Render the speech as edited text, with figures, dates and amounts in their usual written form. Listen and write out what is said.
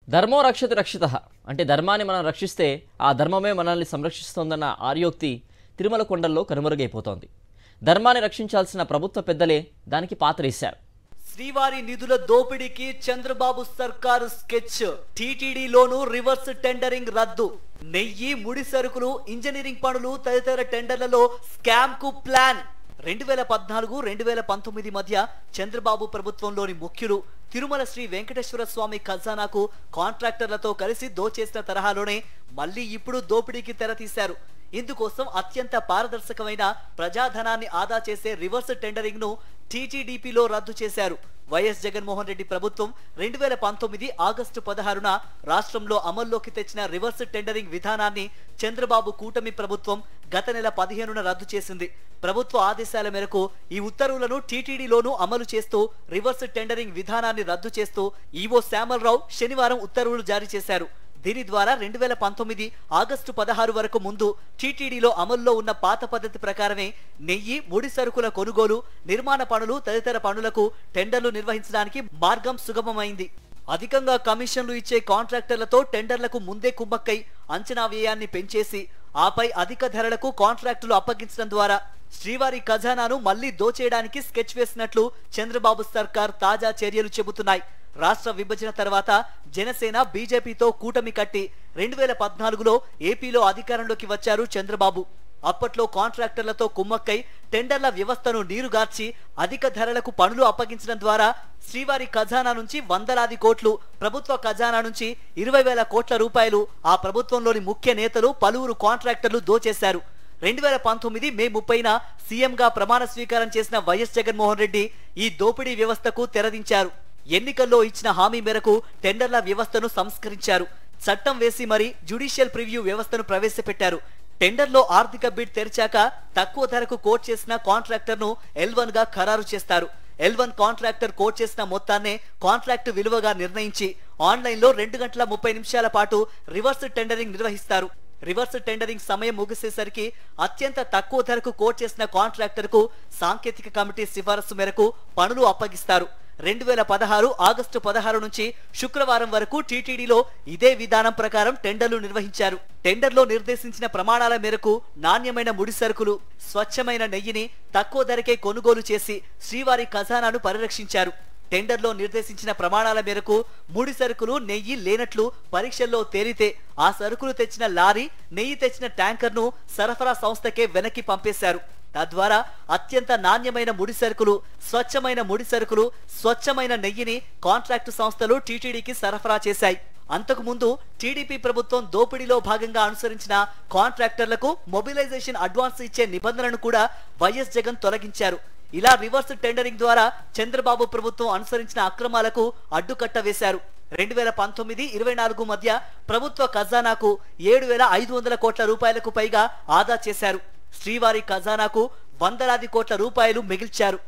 ధర్మో రక్షతి రక్షితః అంటే ధర్మాన్ని మనం రక్షిస్తే ఆ ధర్మమే మనల్ని సంరక్షిస్తోందన్న ఆర్యోక్తి తిరుమల కొండల్లో కనుమరుగైపోతోంది. ధర్మాన్ని రక్షించాల్సిన ప్రభుత్వ పెద్దలే దానికి పాత్రేశారు. శ్రీవారి నిధుల దోపిడీకి చంద్రబాబు సర్కారు స్కెచ్. టీటీడీలోనూ రివర్స్ టెండరింగ్ రద్దు. నెయ్యి, ముడి సరుకులు, ఇంజనీరింగ్ పనులు తదితర టెండర్లలో స్కామ్ కు ప్లాన్. 2014-2019 మధ్య చంద్రబాబు ప్రభుత్వంలోని ముఖ్యులు తిరుమల శ్రీ వెంకటేశ్వర స్వామి ఖజానాకు కాంట్రాక్టర్లతో కలిసి దోచేసిన తరహాలోనే మళ్ళీ ఇప్పుడు దోపిడీకి తెరతీశారు. ఇందుకోసం అత్యంత పారదర్శకమైన ప్రజాధనాన్ని ఆదా చేసే రివర్స్ టెండరింగ్ ను టీటీడీపీలో రద్దు చేశారు. వైఎస్ జగన్మోహన్ రెడ్డి ప్రభుత్వం 2019 ఆగస్టు 16న రాష్ట్రంలో అమల్లోకి తెచ్చిన రివర్స్ టెండరింగ్ విధానాన్ని చంద్రబాబు కూటమి ప్రభుత్వం గత నెల 15న రద్దు చేసింది. ప్రభుత్వ ఆదేశాల మేరకు ఈ ఉత్తర్వులను టీటీడీలోనూ అమలు చేస్తూ రివర్స్ టెండరింగ్ విధానాన్ని రద్దు చేస్తూ ఈవో శ్యామలరావు శనివారం ఉత్తర్వులు జారీ చేశారు. దీని ద్వారా 2019 ఆగస్టు 16 వరకు ముందు టీటీడీలో అమల్లో ఉన్న పాత పద్ధతి ప్రకారమే నెయ్యి, ముడి సరుకుల కొనుగోలు, నిర్మాణ పనులు తదితర పనులకు టెండర్లు నిర్వహించడానికి మార్గం సుగమమైంది. అధికంగా కమిషన్లు ఇచ్చే కాంట్రాక్టర్లతో టెండర్లకు ముందే కుమ్మక్కై అంచనా వ్యయాన్ని పెంచేసి ఆపై అధిక ధరలకు కాంట్రాక్టులు అప్పగించడం ద్వారా శ్రీవారి ఖజానాను మళ్లీ దోచేయడానికి స్కెచ్ వేసినట్లు చంద్రబాబు సర్కార్ తాజా చర్యలు చెబుతున్నాయి. రాష్ట్ర విభజన తర్వాత జనసేన, బీజేపీతో కూటమి కట్టి 2014లో ఏపీలో అధికారంలోకి వచ్చారు చంద్రబాబు. అప్పట్లో కాంట్రాక్టర్లతో కుమ్మక్కై టెండర్ల వ్యవస్థను నీరుగార్చి అధిక ధరలకు పనులు అప్పగించడం ద్వారా శ్రీవారి ఖజానా నుంచి వందలాది కోట్లు, ప్రభుత్వ ఖజానా నుంచి 20,000 కోట్ల రూపాయలు ఆ ప్రభుత్వంలోని ముఖ్య నేతలు, పలువురు కాంట్రాక్టర్లు దోచేశారు. 2019 మే 30న సీఎంగా ప్రమాణ స్వీకారం చేసిన వైఎస్ జగన్మోహన్ రెడ్డి ఈ దోపిడీ వ్యవస్థకు తెరదించారు. ఎన్నికల్లో ఇచ్చిన హామీ మేరకు టెండర్ల వ్యవస్థను సంస్కరించారు. చట్టం వేసి మరీ జ్యుడిషియల్ ప్రివ్యూ వ్యవస్థను ప్రవేశపెట్టారు. టెండర్లో ఆర్థిక బిడ్ తెరిచాక తక్కువ ధరకు కోట్ చేసిన కాంట్రాక్టర్ను L1 గా ఖరారు చేస్తారు. L1 కాంట్రాక్టర్ కోట్ చేసిన మొత్తాన్నే కాంట్రాక్టు విలువగా నిర్ణయించి ఆన్లైన్లో 2 గంటల 30 నిమిషాల పాటు రివర్స్ టెండరింగ్ నిర్వహిస్తారు. రివర్స్ టెండరింగ్ సమయం ముగిసేసరికి అత్యంత తక్కువ ధరకు కోట్ చేసిన కాంట్రాక్టర్ కు సాంకేతిక కమిటీ సిఫారసు మేరకు పనులు అప్పగిస్తారు. 2016 ఆగస్టు 16 నుంచి శుక్రవారం వరకు టీటీడీలో ఇదే విధానం ప్రకారం టెండర్లు నిర్వహించారు. టెండర్లో నిర్దేశించిన ప్రమాణాల మేరకు నాణ్యమైన ముడి సరుకులు, స్వచ్ఛమైన నెయ్యిని తక్కువ ధరకే కొనుగోలు చేసి శ్రీవారి ఖజానాను పరిరక్షించారు. టెండర్లో నిర్దేశించిన ప్రమాణాల మేరకు ముడి సరుకులు, నెయ్యి లేనట్లు పరీక్షల్లో తేలితే ఆ సరుకులు తెచ్చిన లారీ, నెయ్యి తెచ్చిన ట్యాంకర్ను సరఫరా సంస్థకే వెనక్కి పంపేశారు. తద్వారా అత్యంత నాణ్యమైన ముడి సరుకులు, స్వచ్ఛమైన ముడి సరుకులు, స్వచ్ఛమైన నెయ్యిని కాంట్రాక్టు సంస్థలు టీటీడీకి సరఫరా చేశాయి. అంతకుముందు టీడీపీ ప్రభుత్వం దోపిడీలో భాగంగా అనుసరించిన కాంట్రాక్టర్లకు మొబిలైజేషన్ అడ్వాన్స్ ఇచ్చే నిబంధనను కూడా వైఎస్ జగన్ తొలగించారు. ఇలా రివర్స్ టెండరింగ్ ద్వారా చంద్రబాబు ప్రభుత్వం అనుసరించిన అక్రమాలకు అడ్డుకట్ట వేశారు. 2019-24 మధ్య ప్రభుత్వ ఖజానాకు 7,500 కోట్ల రూపాయలకు పైగా ఆదా చేశారు. శ్రీవారి ఖజానాకు వందలాది కోట్ల రూపాయలు మిగిల్చారు.